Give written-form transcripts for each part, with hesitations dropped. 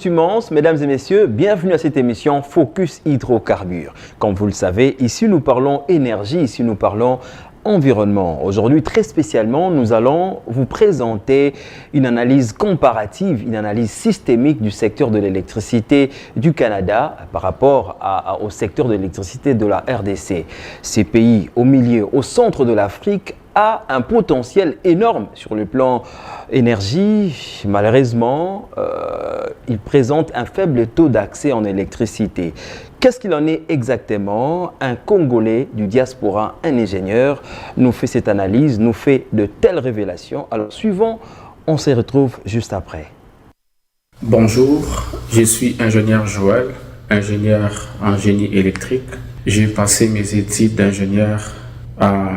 Immense, mesdames et messieurs, bienvenue à cette émission Focus Hydrocarbures. Comme vous le savez, ici nous parlons énergie, ici nous parlons environnement. Aujourd'hui, très spécialement, nous allons vous présenter une analyse comparative, une analyse systémique du secteur de l'électricité du Canada par rapport au secteur de l'électricité de la RDC. Ces pays au milieu, au centre de l'Afrique, a un potentiel énorme sur le plan énergie. Malheureusement, il présente un faible taux d'accès en électricité. Qu'est-ce qu'il en est exactement? Un Congolais du diaspora, un ingénieur, nous fait cette analyse, nous fait de telles révélations. Alors, suivant, on se retrouve juste après. Bonjour, je suis ingénieur Joël, ingénieur en génie électrique. J'ai passé mes études d'ingénieur à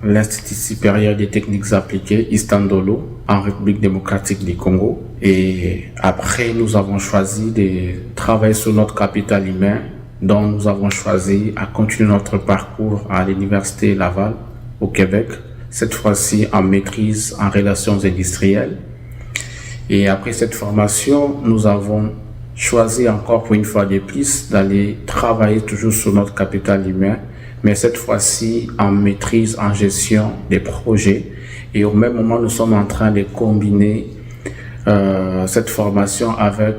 l'Institut supérieur des techniques appliquées, Istandolo, en République démocratique du Congo. Et après, nous avons choisi de travailler sur notre capital humain, dont nous avons choisi à continuer notre parcours à l'Université Laval, au Québec, cette fois-ci en maîtrise en relations industrielles. Et après cette formation, nous avons choisi encore pour une fois de plus d'aller travailler toujours sur notre capital humain, mais cette fois-ci en maîtrise, en gestion des projets. Et au même moment, nous sommes en train de combiner cette formation avec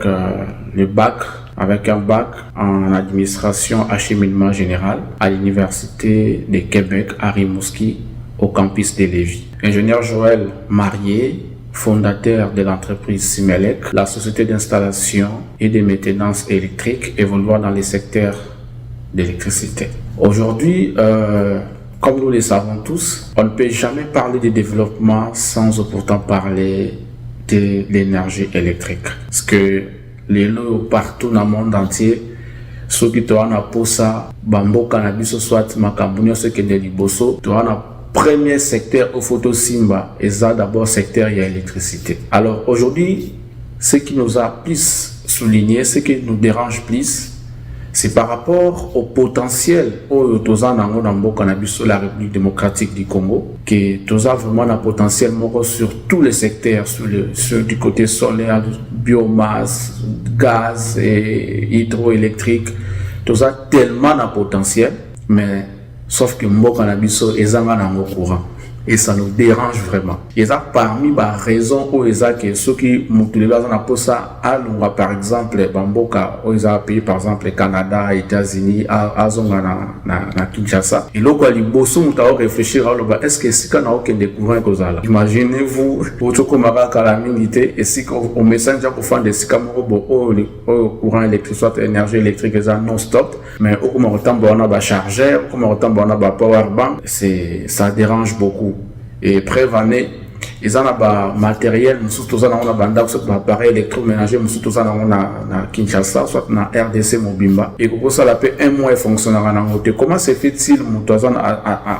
le bac, avec un bac en administration acheminement général à l'Université de Québec à Rimouski, au campus de Lévis. Ingénieur Joël marié, fondateur de l'entreprise Simelec, la société d'installation et de maintenance électrique évoluant dans les secteurs d'électricité. Aujourd'hui, comme nous le savons tous, on ne peut jamais parler de développement sans pourtant parler de l'énergie électrique. Parce que les lots partout dans le monde entier, ceux qui ont un posa, bambo cannabis, soit macambunio, ceux qui ont des liboso, tu as un premier secteur au photo Simba, et ça d'abord secteur il y a l'électricité. Alors aujourd'hui, ce qui nous a plus souligné, ce qui nous dérange plus, c'est par rapport au potentiel au cannabis la République démocratique du Congo, que nous avons vraiment un potentiel sur tous les secteurs, sur du côté solaire, biomasse, gaz et hydroélectrique. Nous avons tellement de potentiel, mais sauf que le cannabis est en courant. Et ça nous dérange vraiment. Et ça, parmi les raisons où ils ont que ceux qui ont ça à Lunga, par exemple, Bamboka, où ils ont pays, par exemple, Canada, États-Unis, à Kinshasa. Et là, quand ils bossent, ils ont réfléchi à est-ce que si on a aucun découvert que ça là. Imaginez-vous, votre commara calamité, et si on message pour faire des sikamoro, au courant électrique, soit énergie électrique, non-stop, mais au comment autant on a chargeur, au comment autant on a power bank, ça dérange beaucoup. Et prévané, ils ont un matériel, nous sommes tous en un appareil électroménager, nous sommes tous en Kinshasa, soit en RDC Mobimba. Et pour ça, ça fait un mois fonctionner en côté. Comment se fait-il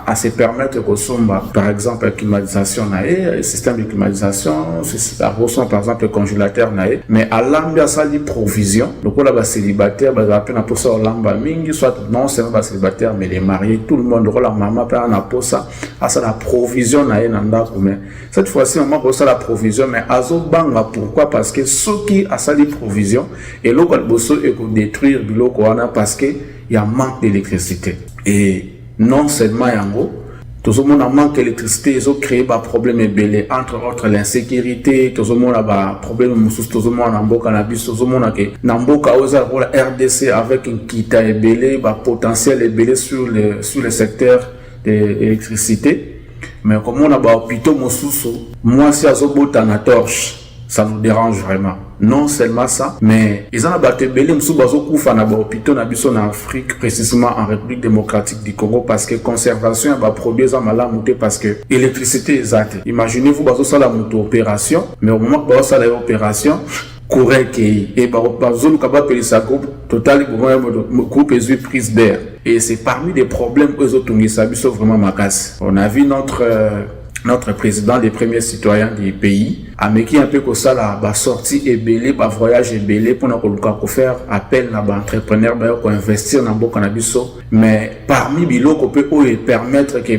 à se permettre que somba, par exemple, la climatisation, le système de climatisation, ça ressent par exemple le congélateur, mais à l'ambia ça dit provision. Donc on a célibataire, à peine pour ça l'amba mingi, soit non seulement célibataire, mais les mariés, tout le monde, la maman, peut en pour ça, à ça la provision mais cette fois-ci, on m'a posé la provision, mais azo banga pourquoi? Parce que ceux qui a sali provision et l'eau quand bosso et pour détruire l'eau parce que il y a manque d'électricité. Et non seulement yango, tout le monde a manque d'électricité, ils ont créé des problèmes belés, entre autres l'insécurité, tout le monde a des problèmes moussous, tout le monde a un cannabis, tout le monde a namboka pour la RDC avec une kita belé, potentiel belé sur le secteur de l'électricité. Mais comme on a des hôpitaux, moi, si on a une torche, ça nous dérange vraiment. Non seulement ça, mais ils ont des hôpitaux en Afrique, précisément en République démocratique du Congo, parce que conservation va produire ça mal parce que l'électricité est acte. Imaginez-vous, vous avez une opération, mais au moment où vous avez l'opération, courant qui et par zone capable sa groupe total groupe est prise d'air et c'est parmi les problèmes aux autres sont vraiment macasse. On a vu notre président des premiers citoyens du pays a méqué un peu que ça la sortie est belé ba voyage est belé pour nous faire appel à entrepreneur pour investir dans le cannabis mais parmi bilo qu'on peut permettre que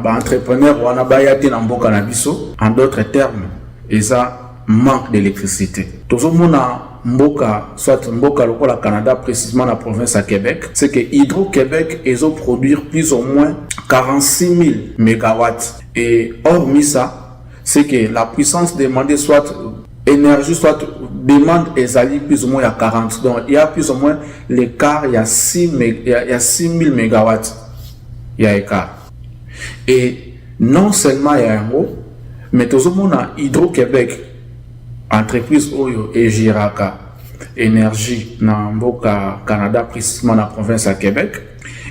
entrepreneur ou na ba yate dans le cannabis en d'autres termes et ça manque d'électricité. Tout le monde a mboka, soit mboka lokola Canada, précisément la province à Québec, c'est que Hydro-Québec, ils ont produit plus ou moins 46 000 mégawatts. Et hormis ça, c'est que la puissance demandée, soit énergie, soit demande, est plus ou moins à 40. Donc, il y a plus ou moins l'écart, il y a 6 000 mégawatts. Il y a écart. Et non seulement il y a un mot, mais tout le monde a Hydro-Québec, entreprise Oyo et Jiraka, énergie dans le Canada, précisément dans la province à Québec,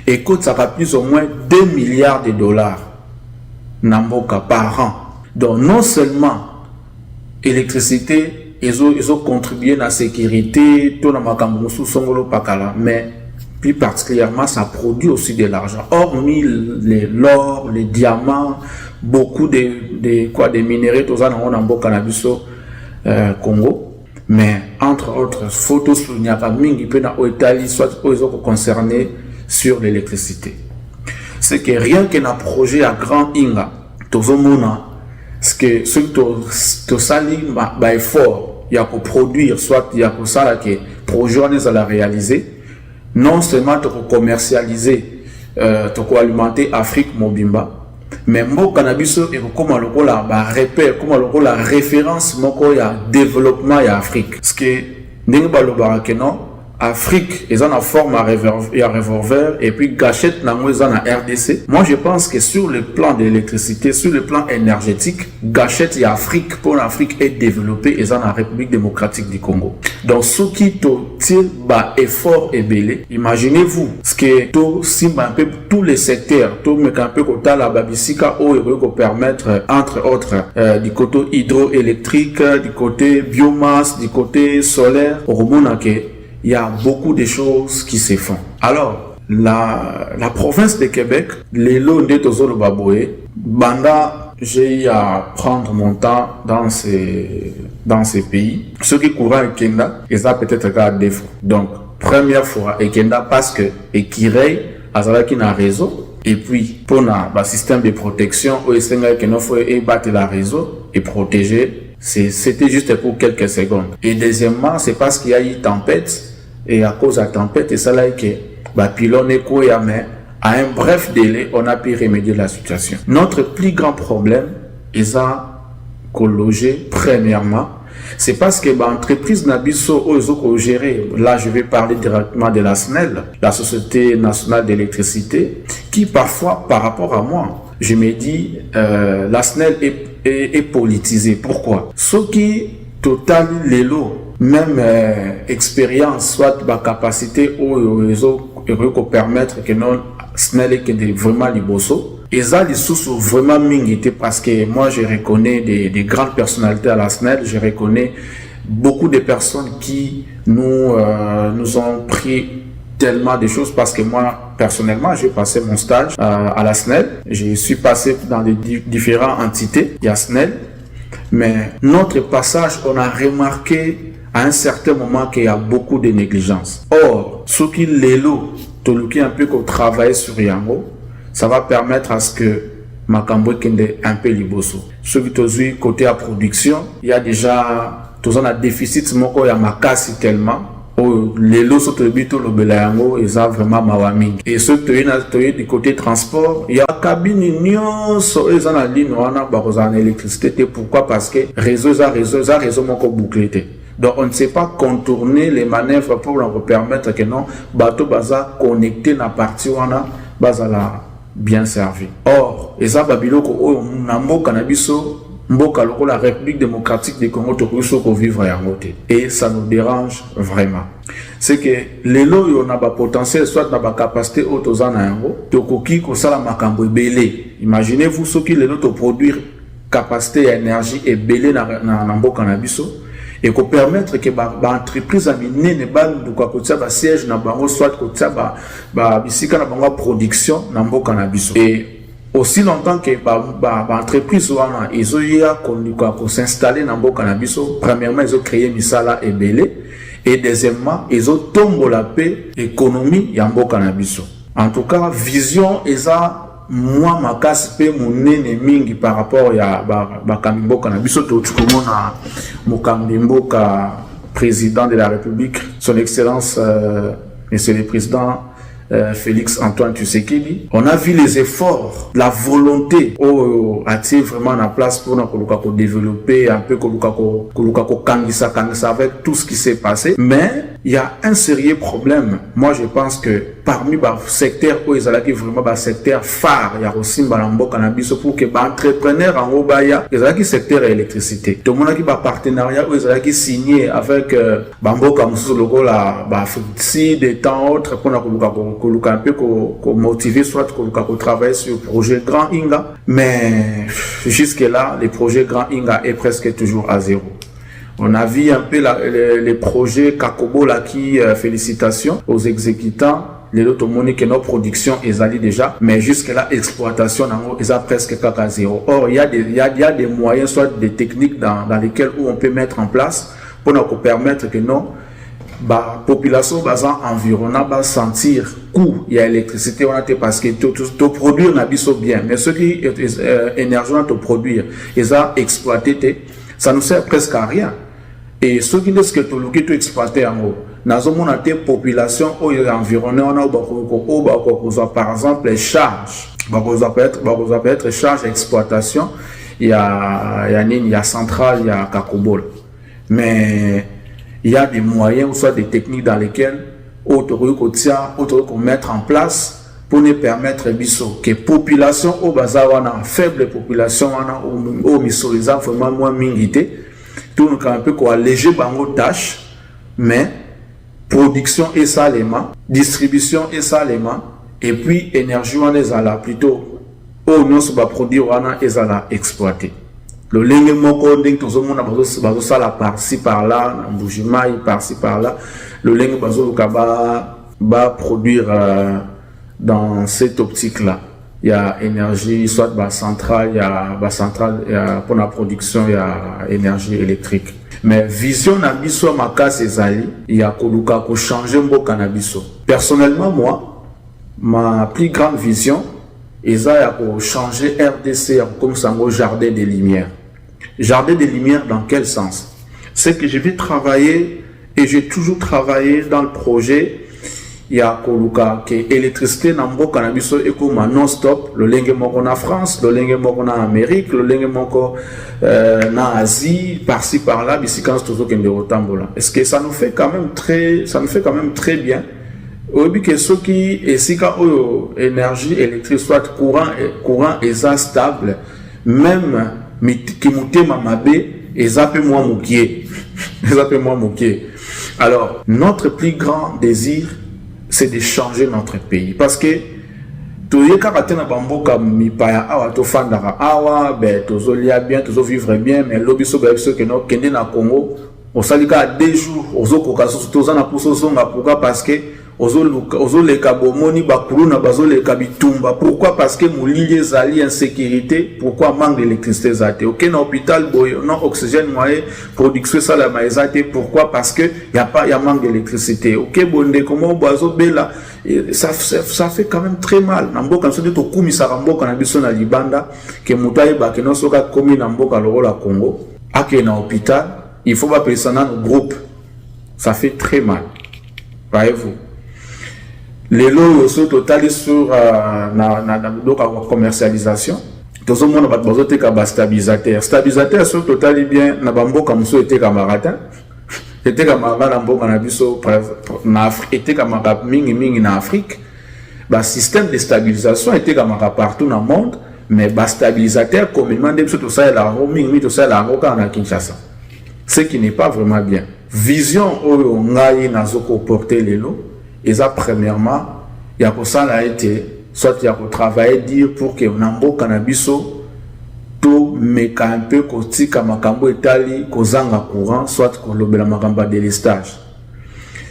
et coûte ça va plus ou moins 2 milliards de dollars dans le par an. Donc non seulement électricité, ils ont contribué à la sécurité, tout dans le mais plus particulièrement, ça produit aussi de l'argent. Hormis l'or, les diamants, beaucoup de minéraux, tout ça dans le cannabis Congo. Mais entre autres, photos sur Nyakabing, il peut dans l'Italie, soit ils ont concerné sur l'électricité. C'est que rien qu'un projet à grand Inga, tout le monde, ce que ceux qui sali effort, il y a pour produire, soit il y a pour ça que projet on est à la réaliser. Non seulement pour commercialiser, pour alimenter Afrique Mobimba, mais mon cannabis est comme la repère, comme la référence, mon développement en Afrique. Ce que nous avons Afrique, ils ont la forme à revolver et puis gâchette dans la RDC. Moi, je pense que sur le plan de l'électricité, sur le plan énergétique, gâchette et Afrique pour l'Afrique est développée et dans la République démocratique du Congo. Donc, ce qui tire effort et belé, imaginez-vous ce que un peu tous les secteurs, tout me un peu côté la babisika où il peut permettre entre autres du côté hydroélectrique, du côté biomasse, du côté solaire, au moment il y a beaucoup de choses qui se font. Alors, la province de Québec, les lots de Tozolo Baboé, Banda, j'ai eu à prendre mon temps dans ces pays. Ceux qui courent à Kenda, ils ont peut-être un défaut. Donc, première fois, à Kenda, parce que Ekirei, Azalaki n'a réseau. Et puis, pour le système de protection, il faut battre la réseau et protéger. C'était juste pour quelques secondes. Et deuxièmement, c'est parce qu'il y a eu tempête. Et à cause de la tempête, et ça là que pylône mais à un bref délai, on a pu remédier la situation. Notre plus grand problème est à loger premièrement. C'est parce que l'entreprise Nabiso ont géré, là je vais parler directement de la SNEL, la Société Nationale d'Électricité, qui parfois, par rapport à moi, je me dis, la SNEL est politisée. Pourquoi? Ce qui total les lots, même expérience, soit la capacité au réseau pour permettre que non SNEL est vraiment les bossos. Et ça, les sous vraiment mingité parce que moi, je reconnais des grandes personnalités à la SNEL, je reconnais beaucoup de personnes qui nous ont pris tellement de choses parce que moi, personnellement, j'ai passé mon stage à la SNEL. Je suis passé dans les différentes entités, il y a SNEL. Mais notre passage, on a remarqué à un certain moment qu'il y a beaucoup de négligence. Or, ce qui les lots, un peu qu'on travaille sur Yango, ça va permettre à ce que Makambo kende un peu liboso. Ce qui est côté à production, il y a déjà tout un déficit, il y a ma casse tellement. Les lots sont le Belayango, ils ont vraiment mawaming. Et ce qui est du côté transport, il y a cabine union, ils ont la ligne, on a l'électricité. Pourquoi? Parce que réseau bouclé. Donc on ne sait pas contourner les manœuvres pour leur permettre que non, bateau baza connecté na partie wana baza la bien servi. Or, et ça babiloko na mboka na biso mboka loko la République démocratique du Congo to ko vivre en côté. Et ça nous dérange vraiment. C'est que les lots on a ba potentiel soit na ba capacité autozana yango to koki ko sala makambo belé. Imaginez-vous ce qui les lots to produire capacité à énergie et belé na mboka na biso. Et qu'on permettre que l'entreprise a miné ne pas de siège na bango soit côté bisika na bango production na mboka na biso. Et aussi longtemps que l'entreprise wana ils ont eu à s'installer na mboka na biso, premièrement ils ont créé misala et belé et deuxièmement ils ont tombé la paix économie ya mboka na biso. En tout cas vision eza moi ma casse pe monene mingi par rapport ya ba kamimboka na biso to tukomona mo kamimboka président de la République, son Excellence, Monsieur le Président Félix Antoine Tshisekedi. On a vu les efforts, la volonté a-t-il vraiment en place pour nous développer un peu avec tout ce qui s'est passé. Mais il y a un sérieux problème. Moi, je pense que parmi les secteurs où ils ont vraiment un secteur phare, il y a aussi un cannabis pour que les entrepreneurs en haut, il y a un secteur électricité. Tout le monde a un partenariat où ils ont signé avec Bamboka Moussou la des temps autres pour un peu motiver soit qu'on travaille sur le projet Grand Inga, mais jusque là le projet Grand Inga est presque toujours à zéro. On a vu un peu les projets Kakobo là qui félicitations aux exécutants. Les autres monnaie que nos productions ils allaient déjà, mais jusque là exploitation ils ont presque à zéro. Or il y a des moyens soit des techniques dans lesquelles où on peut mettre en place pour nous permettre que la population environnante va sentir coût il y a électricité on a parce que tout produire n'a pas bien, mais ceux qui énergie on produire ils ont exploité ça nous sert presque à rien. Et ceux qui disent que tout exploité en haut dans une population où il y a environné on a par exemple les charges peut être charge d'exploitation il y a centrale il y a Kakobol, mais il y a des moyens ou soit des techniques dans lesquelles qu'on mettre en place pour nous permettre que la population au Bazawana, faible population au Missouriza vraiment moins mingité, tout nous un peu quoi alléger bango tâches, mais production et salement, distribution et salement, et puis énergie on est là plutôt au non se va produire on est là exploiter. Le lingue moko nding tout le monde bazo sala par-ci par-là, Mbujimai par-ci par-là. Le lingue bazo ba produire dans cette optique-là. Il y a énergie, soit centrale, il y a pour la production, il y a énergie électrique. Mais vision nabiso makas ezali, il y a ko changer mbo cannabiso. Personnellement moi, ma plus grande vision est de changer RDC comme ça un jardin des lumières. Jardin des lumières dans quel sens? C'est que je vais travailler et j'ai toujours travaillé dans le projet. Il y a Koluka qui est électricité dans le cannabis et comme non-stop. Le lingue moko en France, le lingue moko en Amérique, le lingue moko en Asie, par-ci par-là, bisikans toujours qu'il y a des Est-ce que ça nous fait quand même très bien? Au début que ceux qui est énergie électrique soit courant et ça stable, même qui monte mamabe et zappe moi moukier. Alors notre plus grand désir c'est de changer notre pays parce que tout les caractères na bamboka mi paya awa to fandara awa ben tozo lia bien tozo vivre bien mais lobiso ba biso que no kende na Congo on salika 2 jours ozo kokaso toza na puso zonga pourquoi parce que ozo le kabomoni bakuluna bazo le kabitumba. Pourquoi? Parce que moulili ezali insécurité. Pourquoi? Manque d'électricité zate. OK, na hôpital boy non oxygène moyen production ça la maïzate. Pourquoi? Parce que y a manque d'électricité. OK, bonde comment bazo bela ça fait quand même très mal. Namboka nso to kumisa ramboka na biso na libanda que mutaye ba que non soka komi na mboka lokola Congo. Ake na hôpital, il faut pas penser dans nos groupes. Ça fait très mal. Voyez-vous? Les lots sont totalement sur la commercialisation. Tout le monde a besoin de stabilisateur. Stabilisateur sont totalement bien. Na bambo comme ça était camarade. Était camarade en Boka na biso na Afrique. Était camarade mingi na Afrique. Le système de stabilisation était camarade partout dans le monde. Mais le stabilisateur communément de tout ça la mingi tout ça la roca na Kinshasa. Ce qui n'est pas vraiment bien. Vision où on a nazoko porter les lots. Et ça, premièrement, il y a pour ça là été, soit il y a pour travailler dire pour que nambo cannabiso tout meka un peu koti kamakambo etali kozanga courant, soit qu'on lobela makamba délestage.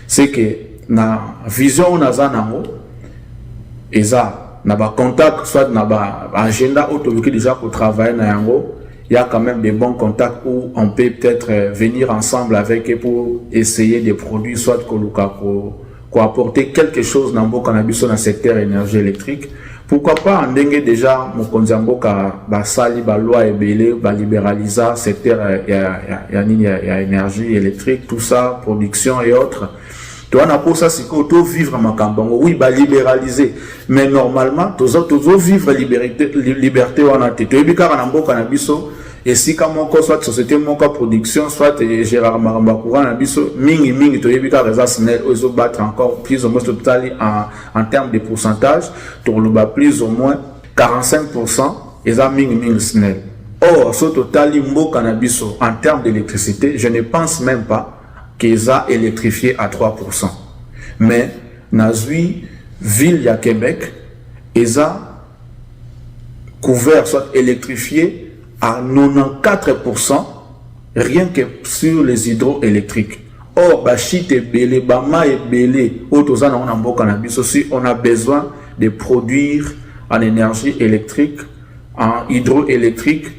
C'est que na vision on a zanango, et ça na ba contact soit na ba agenda autorisé déjà pour travailler na yango. Il y a quand même des bons contacts où on peut peut-être venir ensemble avec eux pour essayer des produits, soit qu'on apporter quelque chose dans le cannabis dans le secteur énergie électrique Pourquoi pas en dengue déjà mokonzi mboka basali ba loi ebele ba libéraliser secteur ya énergie électrique tout ça production et autres. Toi na pour ça c'est que to vivre makambango oui ba libéraliser mais normalement toujours vivre liberté wana te to bika na mboka na biso et si comme encore soit société monka production soit Gérard Maramba courant na biso mingi to bika reza SNEL ozo battre encore plus ou moins total en termes de pourcentage to le bas plus ou moins 45% et ça mingi SNEL. Or ce total mboka na biso en termes d'électricité je ne pense même pas qu'ils a électrifié à 3%. Mais, Nazui, ville à Québec, ils a couvert, soit électrifié à 94%, rien que sur les hydroélectriques. Or, Bachite et Belé, Bama et Belé, aussi, on a besoin de produire en énergie électrique, en hydroélectrique,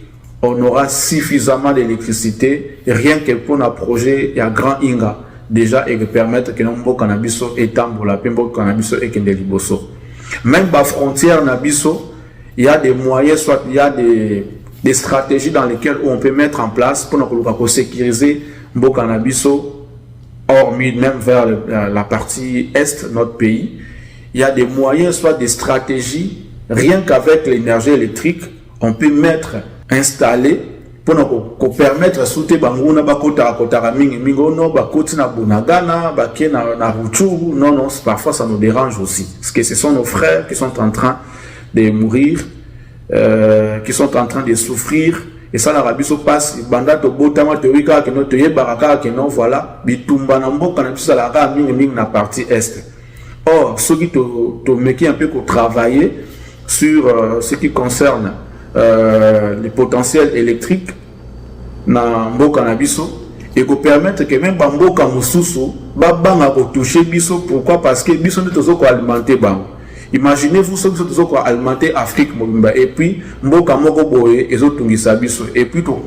on aura suffisamment d'électricité, rien que pour un projet, il y a Grand Inga, déjà, et permettre que nos cannabis étendent la pembo cannabis et que des liboso. Même à frontière nabiso, il y a des moyens, soit il y a des stratégies dans lesquelles on peut mettre en place pour nous sécuriser nos cannabis, hormis même vers la partie est de notre pays. Il y a des moyens, soit des stratégies, rien qu'avec l'énergie électrique, on peut mettre installé pour nous permettre de soutenir banguna bakota kotara mingi mingono bakoti na bunagana baké na ruchuru non parfois ça nous dérange aussi parce que ce sont nos frères qui sont en train de mourir qui sont en train de souffrir et ça la rabiso passe banda to botama to wika que no to yebaraka que non voilà bitumba na mboka na biso la ga mingi na partie est. Or ceux qui to meki un peu pour travailler sur ce qui concerne les potentiels électriques na mboka na biso et ko permettre que même mboka mususu ba banga ko toucher biso. Pourquoi? Parce que biso ne tozo ko alimenter bango. Imaginez-vous ce que tozo ko alimenter Afrique mobimba et puis mboka moko boye ezotungisa biso et puis to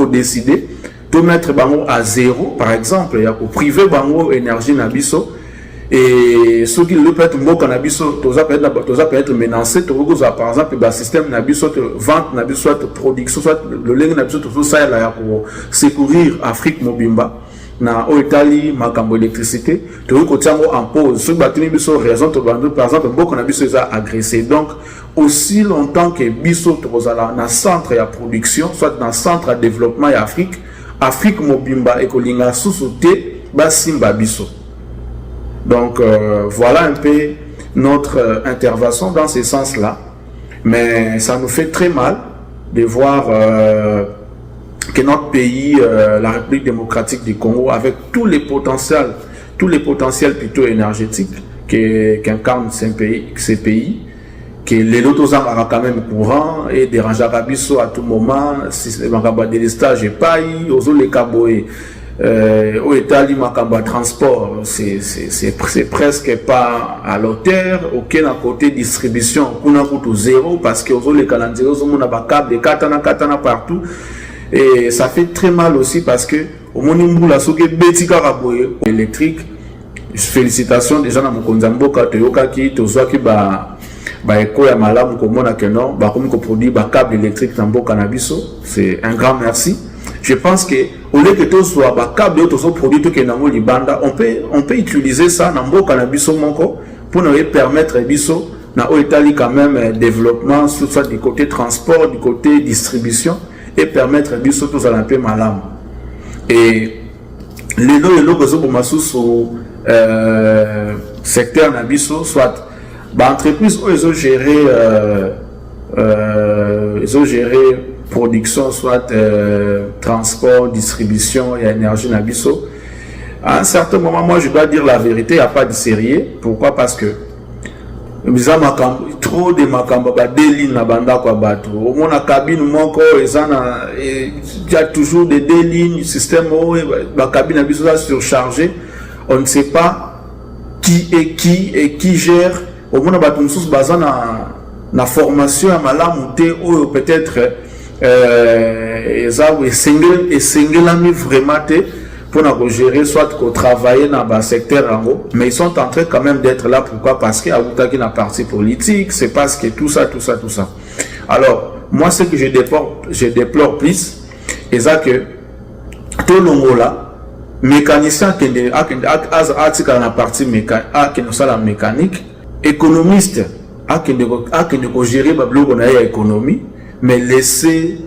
décider de mettre bango à zéro par exemple ya ko priver bango énergie na biso. Et ceux qui le peuvent mboka na biso toza peut être menacé toza par exemple le système na biso vente na biso soit production soit le lenge na biso tout ça là pour secourir Afrique mobimba na Italie makambo électricité to ko tiango en pause ceux batuni biso raison to par exemple mboka na biso a agressé. Donc aussi longtemps que biso toza là na centre ya production soit dans centre de développement ya Afrique mobimba et ko linga sous-sauter ba simba biso. Donc voilà un peu notre intervention dans ce sens-là. Mais ça nous fait très mal de voir que notre pays, la République démocratique du Congo, avec tous les potentiels plutôt énergétiques qu'incarnent ces pays, que les autres ont quand même courant et dérange à biso à tout moment, si c'est des stages et pas, aux les caboés. Au Italie, makamba transport, c'est presque pas à l'auteur. Aucun côté distribution, on a coûté zéro parce que les calendriers, on a des câbles, des katana partout. Et ça fait très mal aussi parce que au moment où la souke betika raboye électrique, félicitations déjà dans mon konzamboka toyoka ki tozwa ki ba eko ya malamu komona que non ba comme ko produit ba câble électrique dans mboka na biso, c'est un grand merci. Je pense que au lieu que tout soit ba câble tout soit produit tout que nango libanda, on peut utiliser ça dans mboka na biso moko pour nous permettre biso na Italie quand même développement soit du côté transport, du côté distribution et permettre biso tout ça un peu malamu. Et les logo zo bomasusu secteur na biso soit ba entreprise où ils ont géré production soit transport, distribution et énergie na biso. À un certain moment, moi je dois dire la vérité, il n'y a pas de sérieux. Pourquoi? Parce que trop de makambo ba délits na banda kwa bato. Au moins la cabine moko il y a toujours des délits, système la cabine na biso surchargée. On ne sait pas qui est qui et qui gère. Au moins bato mususu baza na formation à malamu te ou peut-être et single vraiment pour gérer, soit pour travailler dans le secteur en haut, mais ils sont en train quand même d'être là. Pourquoi? Parce qu'il y a une partie politique, c'est parce que tout ça. Alors, moi, ce que je déplore plus, c'est ça que tout le monde là, mécanicien qui est dans la partie mécanique, économiste, qui ne gérer l'économie, mais laisser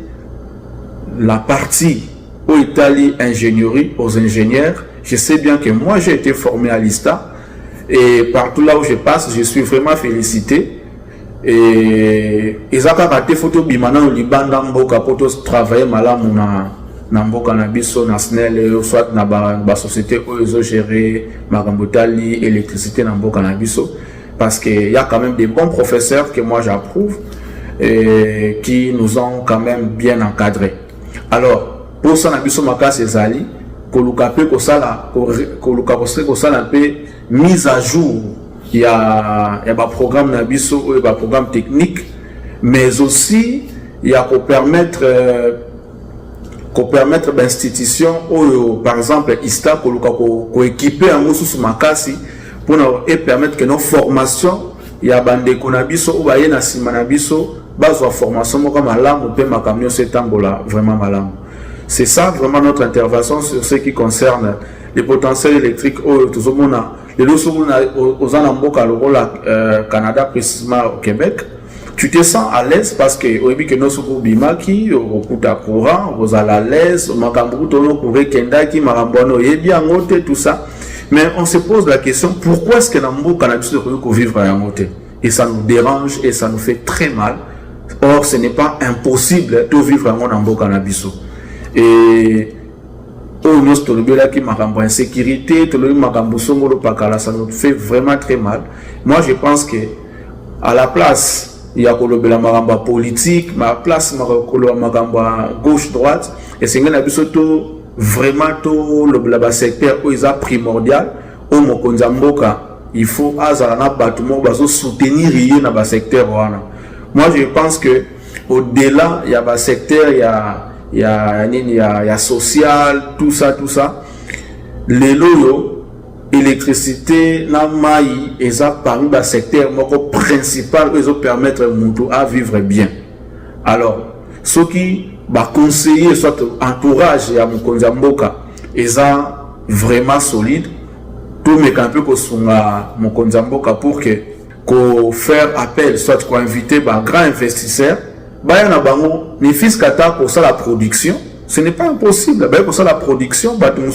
la partie où Italie ingénierie aux ingénieurs. Je sais bien que moi j'ai été formé à l'ISTA et partout là où je passe, je suis vraiment félicité. Et ils ont raté photo bimana au Liban d'amboka pour travailler malamu na mboka na biso na SNEL, soit na ba société où ils ont géré marambotali électricité na mboka na biso, parce qu'il y a quand même des bons professeurs que moi j'approuve et qui nous ont quand même bien encadrés. Alors pour ça na biso makasi ezali koluka pe kosala pe mise à jour. Il y a un programme Nabiso, il y a un programme technique, mais aussi il y a pour permettre l'institution, par exemple, ISTA, pour équiper un moussou sous Makasi, pour permettre que nos formations, il y a des Konabiso, ou il y a Simanabiso, base de formation, comme Malam, ou peut m'accompagner ce temps-là, vraiment Malam. C'est ça vraiment notre intervention sur ce qui concerne les potentiels électriques, tout le monde a. Les deux sont aux Anamboka, le Canada, précisément au Québec. Tu te sens à l'aise parce que au début que nous sommes bimaki, au Kuta courant, aux à l'aise, au Makambou, au Kouré Kendaki, Marambono, et bien tout ça. Mais on se pose la question, pourquoi est-ce que Nambo Cannabis de vivre à Yamote? Et ça nous dérange et ça nous fait très mal. Or, ce n'est pas impossible de vivre à Nambo Cannabis. Et nous qui marambo insécurité, ça nous fait vraiment très mal. Moi, je pense que à la place, il y a la maramba politique, ma place, maramba gauche-droite, et c'est vraiment tout le secteur où il est primordial, où il faut soutenir le secteur. Moi, je pense que au-delà, il y a un secteur, il y a social, tout ça. Les loyaux, électricité, la maille, et ça parmi le secteur principal, ils ont permettre à vivre bien. Alors, ceux qui conseiller, soit entourage à Mokonzamboka, ils sont vraiment solides. Tout mes campés qui sont à Mokonzamboka pour que faire appel, soit qu'on inviter un grand investisseur. Les fils kata pour ça la production, ce n'est pas impossible. Pour ça la production, pour la produit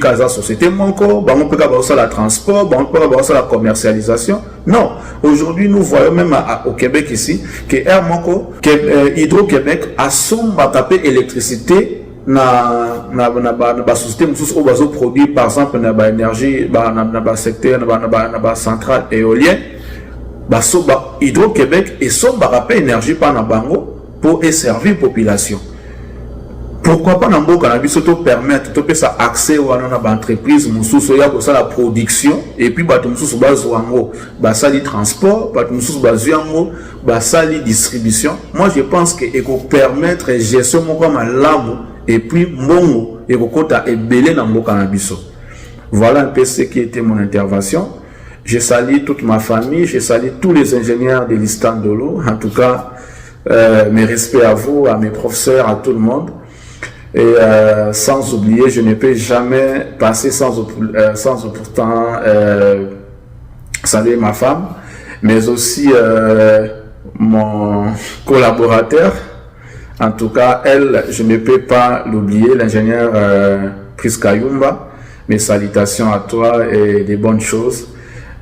la société, la transport, la commercialisation. Non, aujourd'hui nous voyons même au Québec ici que Hydro-Québec a son électricité na société où produit par exemple na énergie na secteur na centrale éolienne. Hydro-Québec et son rappel énergie par Nabango pour servir la population. Pourquoi pas Nambo Cannabis permettre de faire accès à l'entreprise, à la production, et puis à la transport, à la distribution. Moi je pense que permettre la gestion et puis mon et belé Nambo Cannabis. Voilà un peu ce qui était mon intervention. Je salue toute ma famille, je salue tous les ingénieurs de l'Istandolo. En tout cas, mes respects à vous, à mes professeurs, à tout le monde. Et sans oublier, je ne peux jamais passer sans pourtant saluer ma femme, mais aussi mon collaborateur. En tout cas, elle, je ne peux pas l'oublier, l'ingénieur Priska Yumba. Mes salutations à toi et des bonnes choses.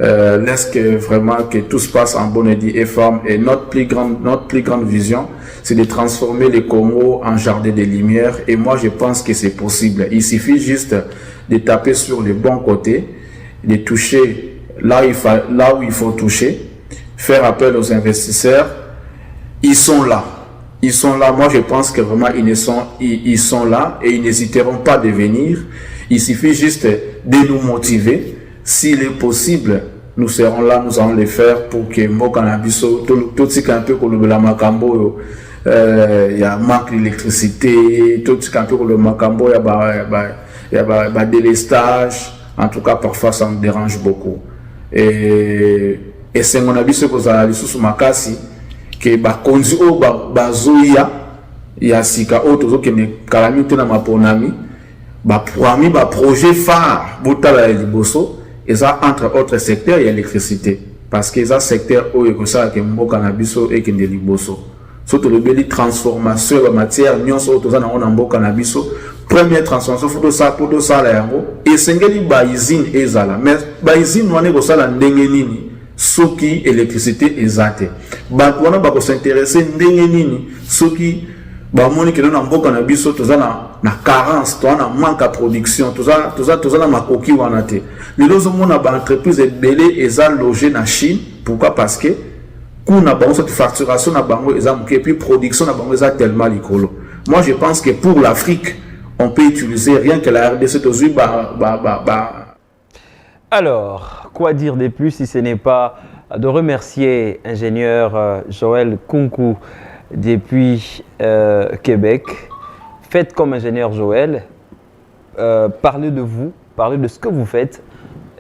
Laisse que vraiment que tout se passe en bonne et forme, et notre plus grande vision, c'est de transformer les Comos en jardin de lumière, et moi je pense que c'est possible. Il suffit juste de taper sur le bon côté, de toucher là où il faut toucher, faire appel aux investisseurs. Ils sont là. Moi je pense que vraiment ils sont là et ils n'hésiteront pas de venir. Il suffit juste de nous motiver. S'il est possible, nous serons là, nous allons le faire pour que Moka Nabiso, tout ce qui est un peu comme le Makambo, il y a manque d'électricité, tout ce qui est le macambo, il y a délestage. En tout cas, parfois, ça me dérange beaucoup. Et c'est mon avis, ce que vous avez sous makasi, que bakonzi o bazoya, il y a sika auto qui ne calamité na maponami, projet phare, botala et liboso, et ça entre autres secteurs, il y a l'électricité. Parce que ça secteur où il y a ça qui est mbo cannabiso et qui est liboso. Surtout le beli transformation de matière, nous sommes tous en mbo cannabiso. Première transformation, pour ça la yango. Et sengeli ba usine ezala. Mais ba usine wana ko sala ndenge nini? Soki électricité ezate. Ba wana ba ko s'intéresser ndenge nini? Soki ba moni ke na mboka na biso tozana na carence, tozana manque à production, tozana makoki wana te. Les autres mona ba entreprise belé eza logé na Chine. Pourquoi? Parce que kuna bango cette facturation na bango eza et puis production na bango eza tellement likolo. Moi je pense que pour l'Afrique on peut utiliser rien que la RDC aujourd'hui. Alors, quoi dire de plus si ce n'est pas de remercier ingénieur Joël Kunku depuis Québec. Faites comme ingénieur Joël, parlez de vous, parlez de ce que vous faites.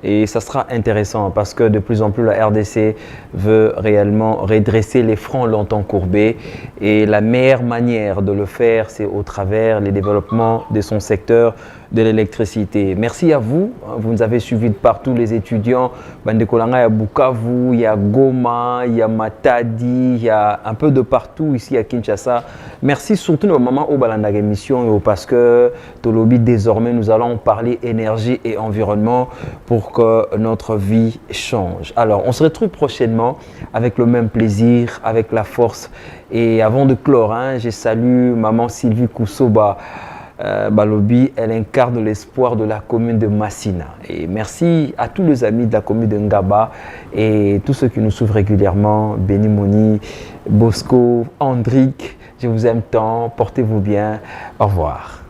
Et ça sera intéressant parce que de plus en plus la RDC veut réellement redresser les fronts longtemps courbés. Et la meilleure manière de le faire, c'est au travers les développements de son secteur de l'électricité. Merci à vous. Vous nous avez suivis de partout, les étudiants. Bandekolanga, il y a Bukavu, il y a Goma, il y a Matadi, il y a un peu de partout ici à Kinshasa. Merci surtout au moment où Balandag émission parce que Tolobi, désormais, nous allons parler énergie et environnement pour que notre vie change. Alors, on se retrouve prochainement avec le même plaisir, avec la force. Et avant de clore, je salue maman Sylvie Koussoba. Balobi, elle incarne l'espoir de la commune de Massina. Et merci à tous les amis de la commune de Ngaba et tous ceux qui nous suivent régulièrement. Béni Moni, Bosco, Andric, je vous aime tant, portez-vous bien. Au revoir.